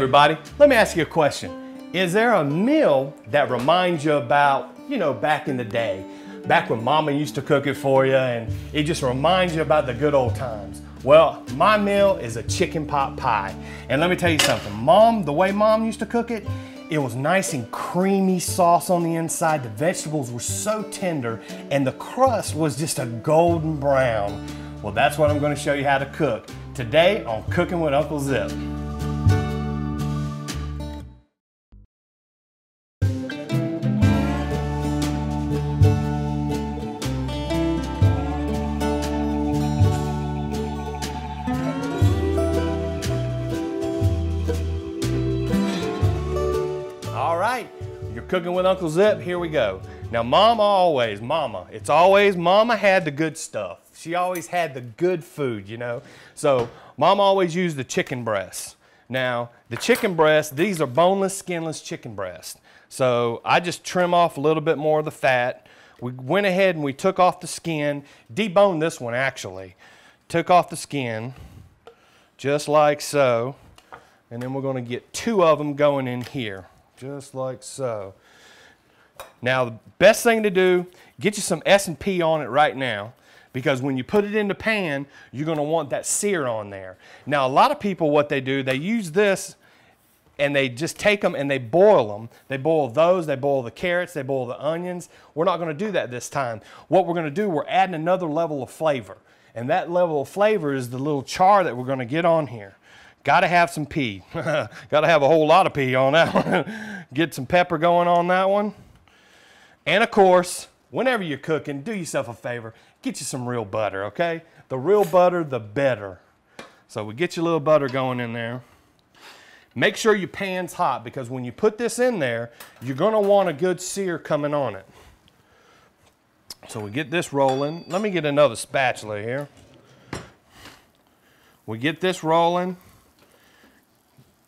everybody, let me ask you a question. Is there a meal that reminds you about, back in the day, back when Mama used to cook it for you and it just reminds you about the good old times? Well, my meal is a chicken pot pie. And let me tell you something, the way Mom used to cook it, it was nice and creamy sauce on the inside. The vegetables were so tender and the crust was just a golden brown. Well, that's what I'm going to show you how to cook today on Cooking with Uncle Zip. All right, you're cooking with Uncle Zip, here we go. Now Mama, had the good stuff. She always had the good food, So Mama always used the chicken breasts. Now, the chicken breasts, these are boneless, skinless chicken breasts. So I just trim off a little bit more of the fat. We went ahead and we took off the skin, deboned this one actually. Took off the skin, just like so. And then we're gonna get 2 of them going in here, just like so. Now, the best thing to do, get you some S&P on it right now, because when you put it in the pan, you're going to want that sear on there. Now, a lot of people, what they do, they use this and they just take them and they boil them. They boil those, they boil the carrots, they boil the onions. We're not going to do that this time. What we're going to do, we're adding another level of flavor. And that level of flavor is the little char that we're going to get on here. Got to have some pea. Got to have a whole lot of pea on that one. Get some pepper going on that one. And of course, whenever you're cooking, do yourself a favor, get you some real butter, okay? The real butter, the better. So we get your little butter going in there. Make sure your pan's hot, because when you put this in there, you're gonna want a good sear coming on it. So we get this rolling. Let me get another spatula here. We get this rolling.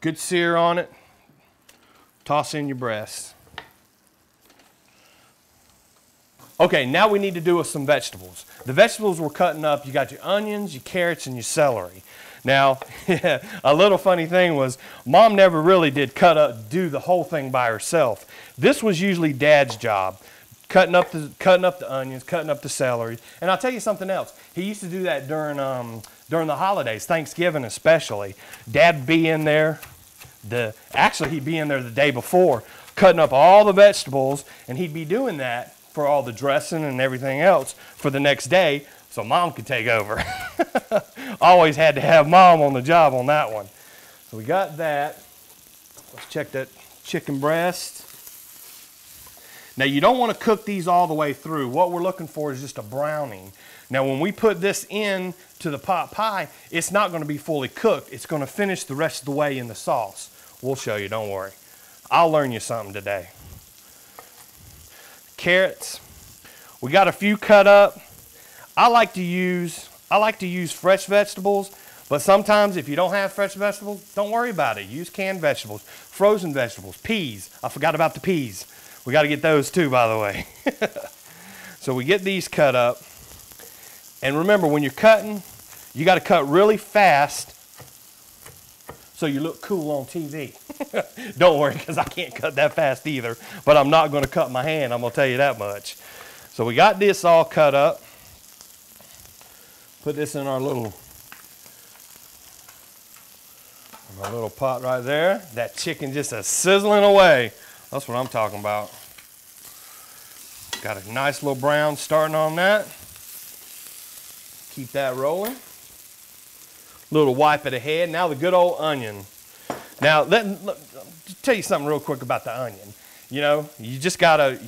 Good sear on it. Toss in your breasts. Okay, now we need to do with some vegetables. The vegetables we're cutting up, you got your onions, your carrots, and your celery. Now, a little funny thing was, Mom never really did do the whole thing by herself. This was usually Dad's job, cutting up the onions, cutting up the celery. And I'll tell you something else. He used to do that during the holidays, Thanksgiving especially. Dad'd be in there. Actually, he'd be in there the day before, cutting up all the vegetables, and he'd be doing that for all the dressing and everything else for the next day, so Mom could take over. Always had to have Mom on the job on that one. So we got that. Let's check that chicken breast. Now you don't want to cook these all the way through. What we're looking for is just a browning. Now when we put this in to the pot pie, it's not going to be fully cooked. It's going to finish the rest of the way in the sauce. We'll show you, don't worry. I'll learn you something today. Carrots, we got a few cut up. I like to use fresh vegetables, but sometimes if you don't have fresh vegetables, don't worry about it. Use canned vegetables, frozen vegetables, peas. I forgot about the peas. We got to get those too, by the way. So we get these cut up, and remember, when you're cutting, you got to cut really fast so you look cool on TV. Don't worry, because I can't cut that fast either, but I'm not going to cut my hand, I'm going to tell you that much. So we got this all cut up. Put this in our little pot right there. That chicken just a sizzling away. That's what I'm talking about. Got a nice little brown starting on that. Keep that rolling. Little wipe it ahead. Now the good old onion. Now let me tell you something real quick about the onion. You just gotta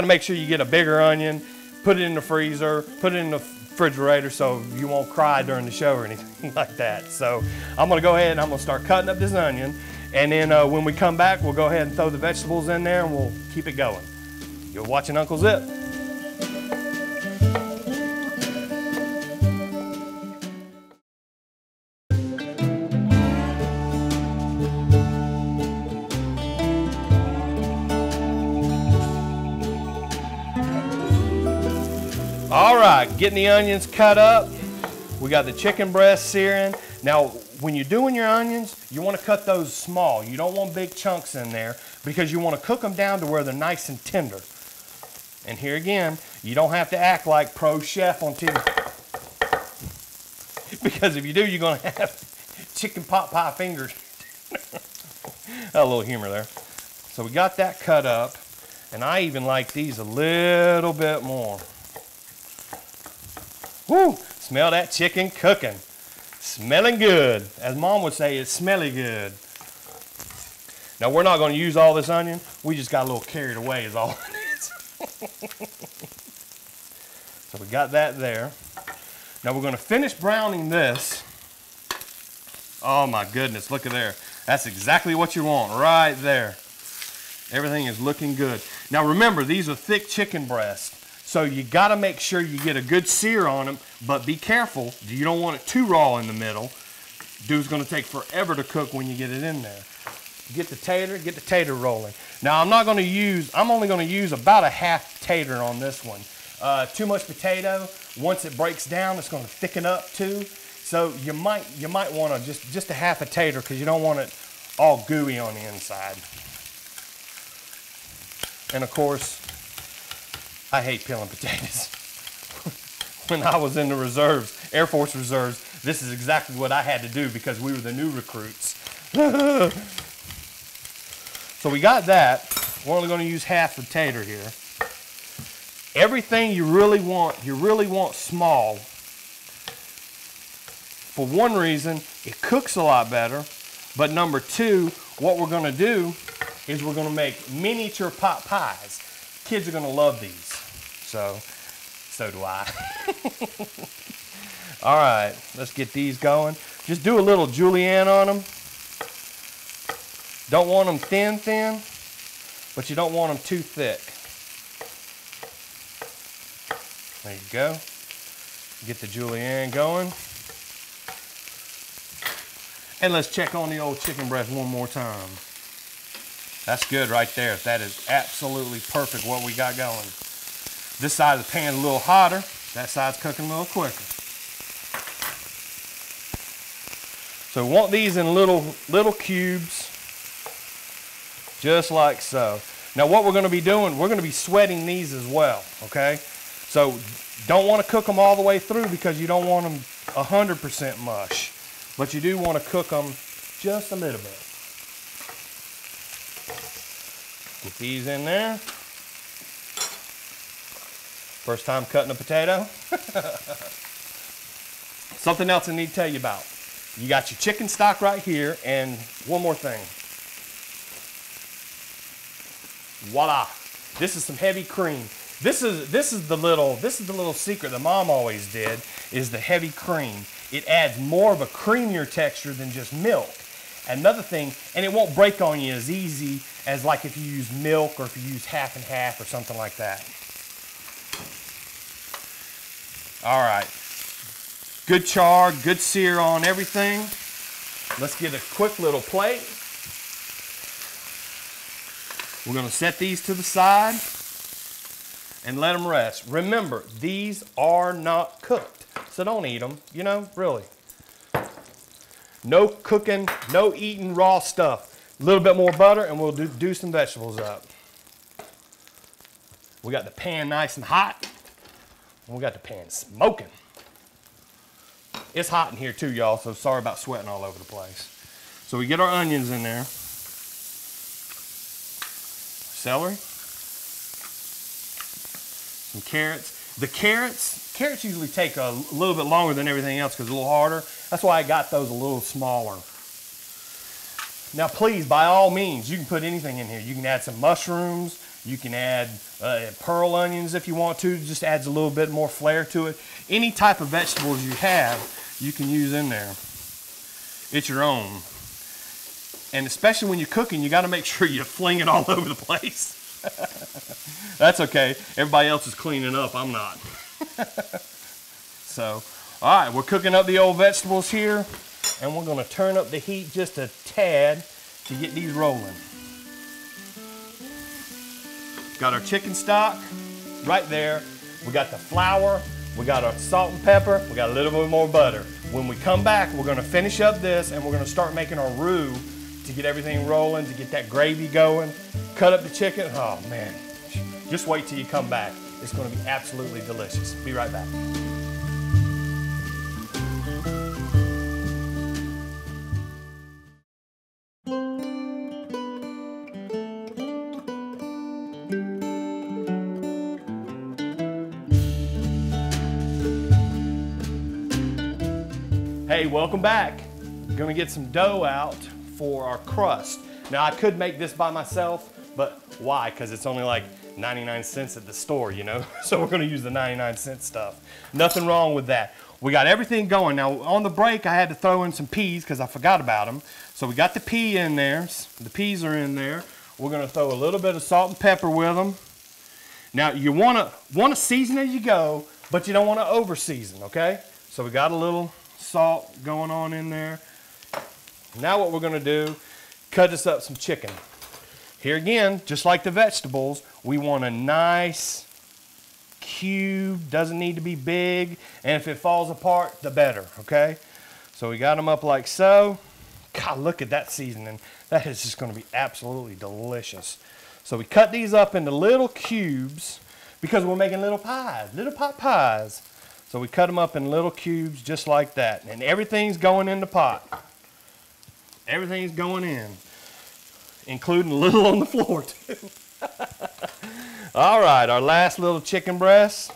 make sure you get a bigger onion, put it in the freezer, put it in the refrigerator so you won't cry during the show or anything like that. So I'm gonna go ahead and I'm gonna start cutting up this onion, and then when we come back, we'll go ahead and throw the vegetables in there and we'll keep it going. You're watching Uncle Zip. All right, getting the onions cut up. We got the chicken breast searing. Now, when you're doing your onions, you want to cut those small. You don't want big chunks in there because you want to cook them down to where they're nice and tender. And here again, you don't have to act like pro chef on TV. Because if you do, you're going to have chicken pot pie fingers. A little humor there. So we got that cut up, and I even like these a little bit more. Woo! Smell that chicken cooking. Smelling good. As Mom would say, it's smelly good. Now we're not going to use all this onion. We just got a little carried away is all it is. So we got that there. Now we're going to finish browning this. Oh my goodness, look at there. That's exactly what you want right there. Everything is looking good. Now remember, these are thick chicken breasts. So you got to make sure you get a good sear on them, but be careful. You don't want it too raw in the middle. Dude's going to take forever to cook when you get it in there. Get the tater rolling. Now I'm only going to use about a half tater on this one. Too much potato, once it breaks down, it's going to thicken up too. So you might want to just a half a tater because you don't want it all gooey on the inside. And of course, I hate peeling potatoes. When I was in the reserves, Air Force reserves, this is exactly what I had to do because we were the new recruits. So we got that. We're only going to use half the tater here. Everything you really want small. For one reason, it cooks a lot better. But number two, what we're going to do is we're going to make miniature pot pies. Kids are going to love these. So do I. All right, let's get these going. Just do a little julienne on them. Don't want them thin, but you don't want them too thick. There you go. Get the julienne going. And let's check on the old chicken breast one more time. That's good right there. That is absolutely perfect what we got going. This side of the pan is a little hotter. That side's cooking a little quicker. So we want these in little cubes, just like so. Now what we're going to be doing, we're going to be sweating these as well, okay? So don't want to cook them all the way through because you don't want them 100% mush. But you do want to cook them just a little bit. Get these in there. First time cutting a potato. Something else I need to tell you about. You got your chicken stock right here, and one more thing. Voila! This is some heavy cream. This is the little secret that Mom always did, is the heavy cream. It adds more of a creamier texture than just milk. Another thing, and it won't break on you as easy as like if you use milk or if you use half and half or something like that. All right, good char, good sear on everything. Let's get a quick little plate. We're gonna set these to the side and let them rest. Remember, these are not cooked, so don't eat them, you know, really. No cooking, no eating raw stuff. A little bit more butter and we'll do some vegetables up. We got the pan nice and hot. And we got the pan smoking. It's hot in here too, y'all, so sorry about sweating all over the place. So we get our onions in there. Celery. Some carrots. The carrots usually take a little bit longer than everything else because it's a little harder. That's why I got those a little smaller. Now please, by all means, you can put anything in here. You can add some mushrooms. You can add pearl onions if you want to. It just adds a little bit more flair to it. Any type of vegetables you have, you can use in there. It's your own. And especially when you're cooking, you got to make sure you fling it all over the place. That's okay. Everybody else is cleaning up. I'm not. So, all right, we're cooking up the old vegetables here, and we're going to turn up the heat just a tad to get these rolling. Got our chicken stock right there. We got the flour. We got our salt and pepper. We got a little bit more butter. When we come back, we're gonna finish up this and we're gonna start making our roux to get everything rolling, to get that gravy going. Cut up the chicken. Oh man, just wait till you come back. It's gonna be absolutely delicious. Be right back. Hey, welcome back. Gonna get some dough out for our crust. Now I could make this by myself, but why? Because it's only like 99 cents at the store, you know? So we're gonna use the 99-cent stuff. Nothing wrong with that. We got everything going. Now on the break, I had to throw in some peas because I forgot about them. So we got the pea in there. The peas are in there. We're gonna throw a little bit of salt and pepper with them. Now you wanna season as you go, but you don't wanna over season, okay? So we got a little salt going on in there. Now what we're gonna do, cut us up some chicken. Here again, just like the vegetables, we want a nice cube, doesn't need to be big, and if it falls apart, the better, okay? So we got them up like so. God, look at that seasoning. That is just gonna be absolutely delicious. So we cut these up into little cubes because we're making little pies, little pot pies. So we cut them up in little cubes just like that. And everything's going in the pot. Everything's going in, including a little on the floor too. All right, our last little chicken breast.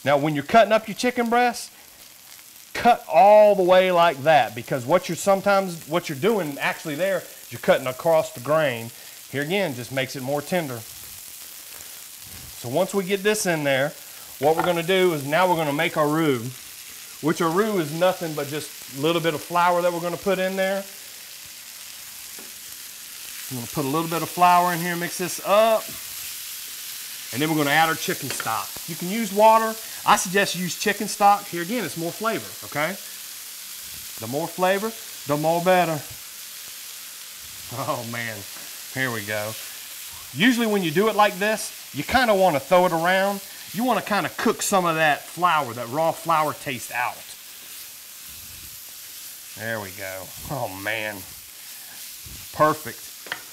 Now when you're cutting up your chicken breast, cut all the way like that, because what you're doing actually there is you're cutting across the grain. Here again, just makes it more tender. So once we get this in there, what we're gonna do is now we're gonna make our roux, which our roux is nothing but just a little bit of flour that we're gonna put in there. I'm gonna put a little bit of flour in here, mix this up, and then we're gonna add our chicken stock. You can use water. I suggest you use chicken stock. Here again, it's more flavor, okay? The more flavor, the more better. Oh man, here we go. Usually when you do it like this, you kind of wanna throw it around. You want to kind of cook some of that flour, that raw flour taste out. There we go. Oh man. Perfect.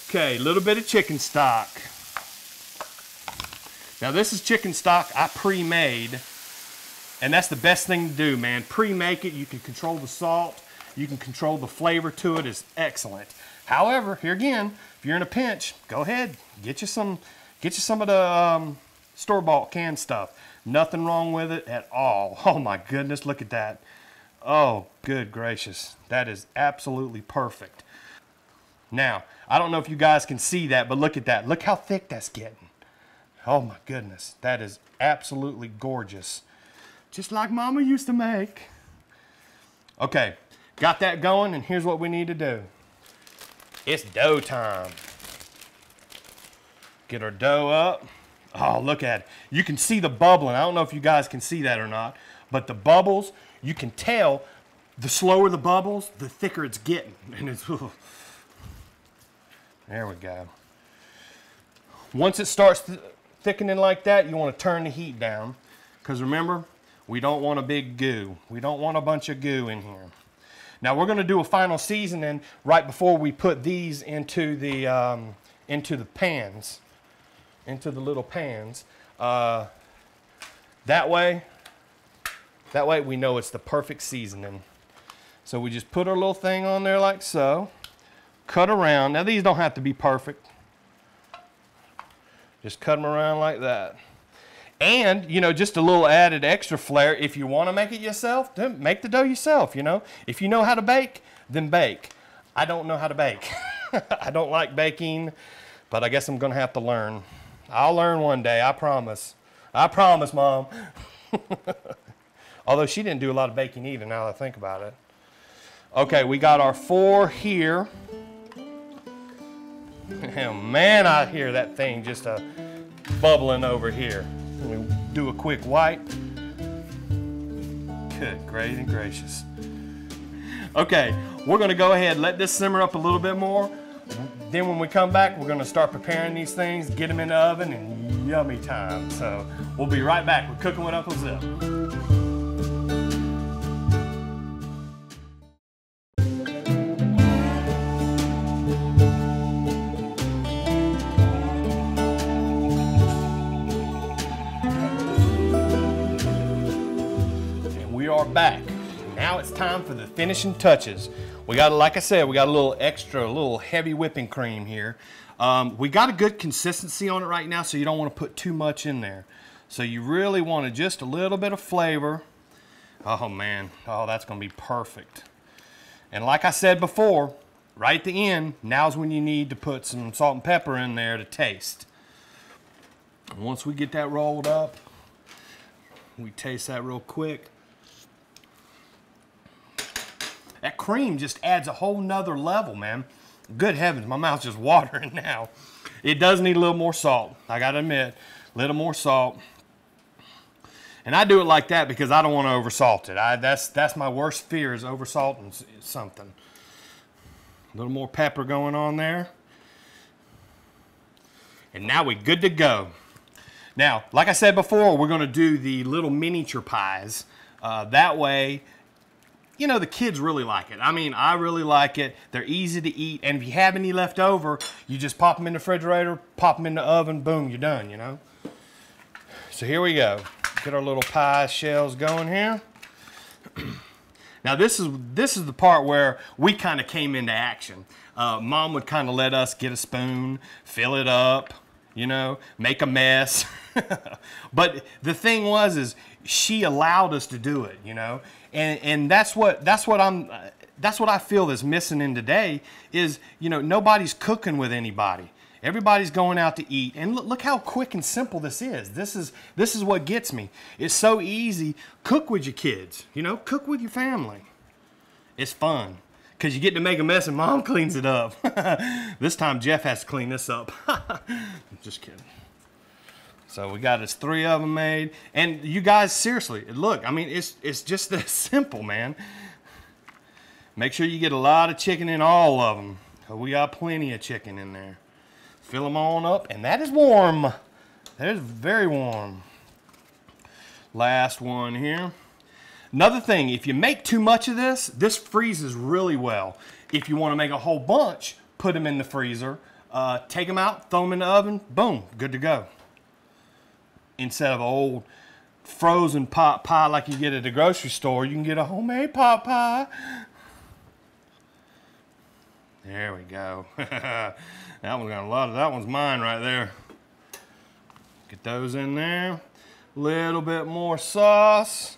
Okay, a little bit of chicken stock. Now this is chicken stock I pre-made, and that's the best thing to do, man. Pre-make it. You can control the salt. You can control the flavor to it. It's excellent. However, here again, if you're in a pinch, go ahead, get you some of the store-bought canned stuff. Nothing wrong with it at all. Oh my goodness, look at that. Oh, good gracious. That is absolutely perfect. Now, I don't know if you guys can see that, but look at that. Look how thick that's getting. Oh my goodness, that is absolutely gorgeous. Just like Mama used to make. Okay, got that going, and here's what we need to do. It's dough time. Get our dough up. Oh, look at it. You can see the bubbling. I don't know if you guys can see that or not, but the bubbles, you can tell the slower the bubbles, the thicker it's getting. And it's, there we go. Once it starts thickening like that, you want to turn the heat down, because remember, we don't want a big goo. We don't want a bunch of goo in here. Now we're going to do a final seasoning right before we put these into the pans. Into the little pans. That way we know it's the perfect seasoning. So we just put our little thing on there like so. Cut around. Now these don't have to be perfect. Just cut them around like that. And, you know, just a little added extra flair. If you want to make it yourself, then make the dough yourself, you know. If you know how to bake, then bake. I don't know how to bake. I don't like baking, but I guess I'm going to have to learn. I'll learn one day, I promise. I promise, Mom. Although she didn't do a lot of baking either, now that I think about it. Okay, we got our 4 here. Oh, man, I hear that thing just bubbling over here. Let me do a quick wipe. Good, great and gracious. Okay, we're going to go ahead and let this simmer up a little bit more. Then when we come back, we're going to start preparing these things, get them in the oven, and yummy time. So we'll be right back with Cooking with Uncle Zip. back. Now it's time for the finishing touches. We got, like I said, we got a little heavy whipping cream here. We got a good consistency on it right now, so you don't want to put too much in there. So you really want just a little bit of flavor. Oh man, oh, that's gonna be perfect. And like I said before, right at the end, now's when you need to put some salt and pepper in there to taste. And once we get that rolled up, we taste that real quick. That cream just adds a whole nother level, man. Good heavens, my mouth's just watering now. It does need a little more salt. I gotta admit, a little more salt. And I do it like that because I don't want to oversalt it. That's my worst fear, is oversalting something. A little more pepper going on there. And now we're good to go. Now, like I said before, we're gonna do the little miniature pies. That way, you know, the kids really like it. I mean, I really like it. They're easy to eat, and if you have any left over, you just pop them in the refrigerator, pop them in the oven, boom, you're done, you know? So here we go. Get our little pie shells going here. Now this is the part where we kind of came into action. Mom would kind of let us get a spoon, fill it up, you know, make a mess. But the thing is she allowed us to do it, you know, and that's what I feel is missing in today is, you know, nobody's cooking with anybody. Everybody's going out to eat, and look how quick and simple this is. This is what gets me. It's so easy. Cook with your kids, you know, cook with your family. It's fun because you get to make a mess and Mom cleans it up. This time Jeff has to clean this up. I'm just kidding. So we got us 3 of them made, and you guys, seriously, look, I mean, it's just that simple, man. Make sure you get a lot of chicken in all of them. We got plenty of chicken in there. Fill them on up, and that is warm. That is very warm. Last one here. Another thing, if you make too much of this, this freezes really well. If you want to make a whole bunch, put them in the freezer, take them out, throw them in the oven, boom, good to go. Instead of old frozen pot pie like you get at the grocery store, you can get a homemade pot pie. There we go. That one's got a lot of, that one's mine right there. Get those in there. Little bit more sauce.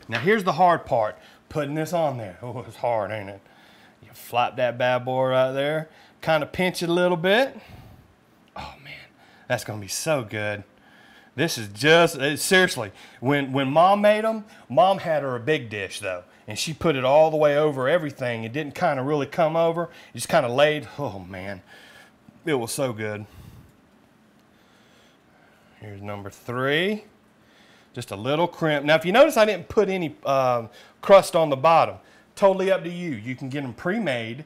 Now here's the hard part, putting this on there. Oh, it's hard, ain't it? You flop that bad boy right there. Kind of pinch it a little bit. Oh man, that's gonna be so good. This is just, seriously, when Mom made them, Mom had her a big dish though, and she put it all the way over everything. It didn't kind of really come over. It just kind of laid, oh man, it was so good. Here's number 3. Just a little crimp. Now if you notice I didn't put any crust on the bottom. Totally up to you. You can get them pre-made.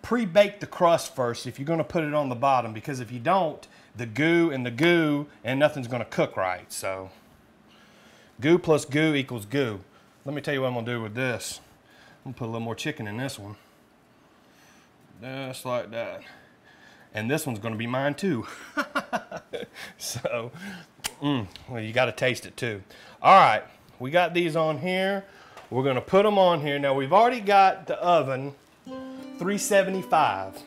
Pre-bake the crust first if you're gonna put it on the bottom, because if you don't, the goo and nothing's gonna cook right. So goo plus goo equals goo. Let me tell you what I'm gonna do with this. I'm gonna put a little more chicken in this one. Just like that. And this one's gonna be mine too. So, well, you gotta taste it too. All right, we got these on here. We're gonna put them on here. Now we've already got the oven 375.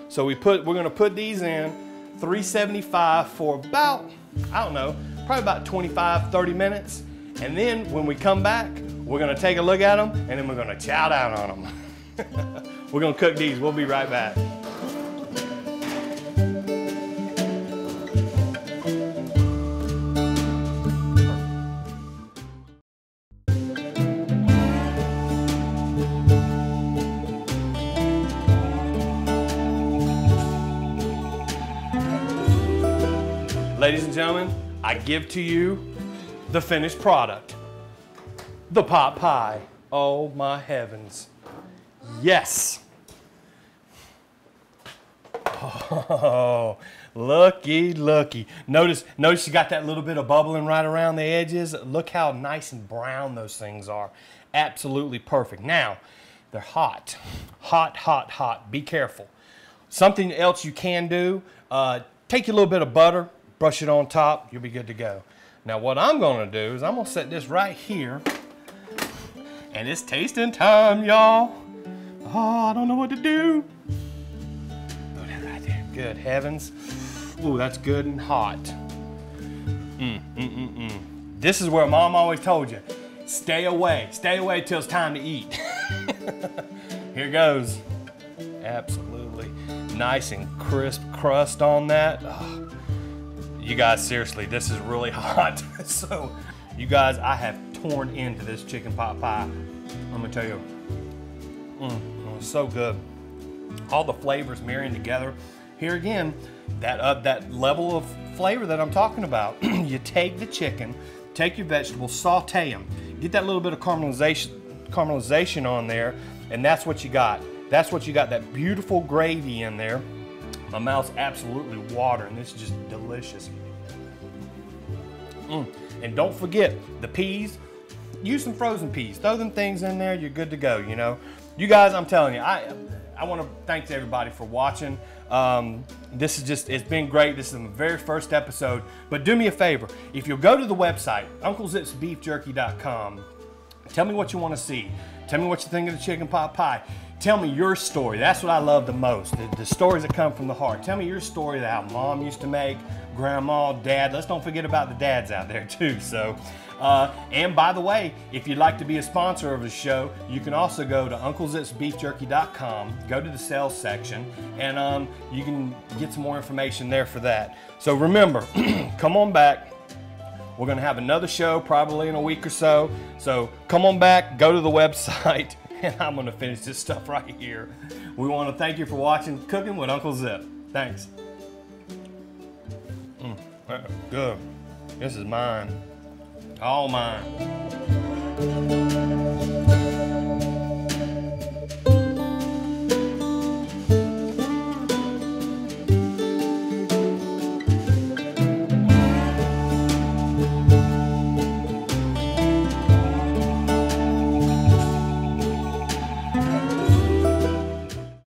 So we're gonna put these in 375 for about, I don't know, probably about 25, 30 minutes. And then when we come back, we're gonna take a look at them and then we're gonna chow down on them. We're gonna cook these. We'll be right back. Ladies and gentlemen, I give to you the finished product, the pot pie. Oh my heavens. Yes. Oh, looky, looky. Notice you got that little bit of bubbling right around the edges. Look how nice and brown those things are. Absolutely perfect. Now, they're hot. Hot, hot, hot. Be careful. Something else you can do, take a little bit of butter, brush it on top, you'll be good to go. Now what I'm gonna do is I'm gonna set this right here, and it's tasting time, y'all. Oh, I don't know what to do. Put that right there. Good heavens. Ooh, that's good and hot. This is where Mom always told you, stay away till it's time to eat. Here goes. Absolutely nice and crisp crust on that. Oh, you guys, seriously, this is really hot. So, you guys, I have torn into this chicken pot pie. I'm gonna tell you, it's so good. All the flavors marrying together. Here again, that level of flavor that I'm talking about. You take the chicken, take your vegetables, saute them, get that little bit of caramelization on there, and that's what you got. That's what you got, that beautiful gravy in there. My mouth's absolutely watering. This is just delicious. And don't forget the peas. Use some frozen peas. Throw them things in there, you're good to go, you know. You guys, I'm telling you, I want to thank everybody for watching. This is just, it's been great. This is the very first episode. But do me a favor, if you'll go to the website, UncleZipsBeefJerky.com, tell me what you want to see. Tell me what you think of the chicken pot pie. Tell me your story. That's what I love the most, the stories that come from the heart. Tell me your story that how Mom used to make, Grandma, Dad. Let's don't forget about the dads out there too. So, and by the way, if you'd like to be a sponsor of the show, you can also go to UncleZipsBeefJerky.com, go to the sales section, and you can get some more information there for that. So remember, come on back. We're gonna have another show probably in a week or so. So come on back, go to the website, and I'm gonna finish this stuff right here. We wanna thank you for watching Cooking with Uncle Zip. Thanks. Good. This is mine. All mine.